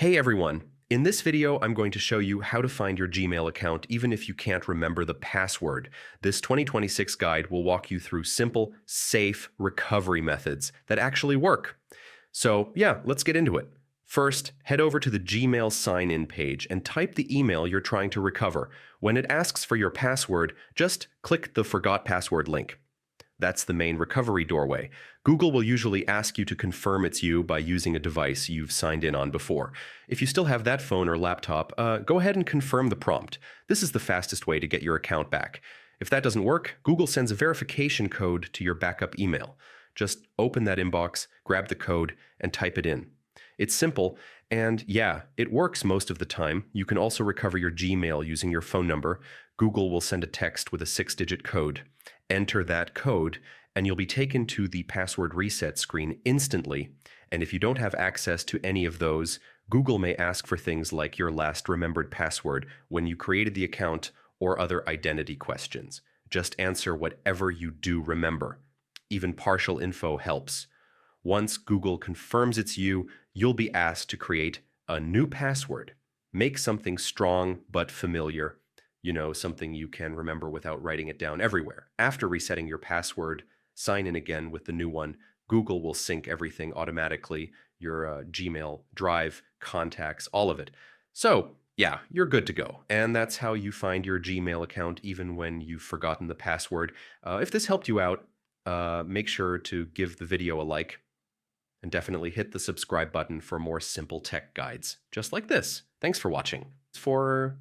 Hey everyone! In this video, I'm going to show you how to find your Gmail account even if you can't remember the password. This 2026 guide will walk you through simple, safe recovery methods that actually work. So yeah, let's get into it. First, head over to the Gmail sign-in page and type the email you're trying to recover. When it asks for your password, just click the Forgot Password link. That's the main recovery doorway. Google will usually ask you to confirm it's you by using a device you've signed in on before. If you still have that phone or laptop, go ahead and confirm the prompt. This is the fastest way to get your account back. If that doesn't work, Google sends a verification code to your backup email. Just open that inbox, grab the code, and type it in. It's simple, and yeah, it works most of the time. You can also recover your Gmail using your phone number. Google will send a text with a 6-digit code. Enter that code, and you'll be taken to the password reset screen instantly. And if you don't have access to any of those, Google may ask for things like your last remembered password when you created the account or other identity questions. Just answer whatever you do remember. Even partial info helps. Once Google confirms it's you, you'll be asked to create a new password. Make something strong but familiar. Something you can remember without writing it down everywhere. After resetting your password, sign in again with the new one. Google will sync everything automatically, your Gmail, Drive, contacts, all of it. So, yeah, you're good to go. And that's how you find your Gmail account even when you've forgotten the password. If this helped you out, make sure to give the video a like and definitely hit the subscribe button for more simple tech guides just like this. Thanks for watching. For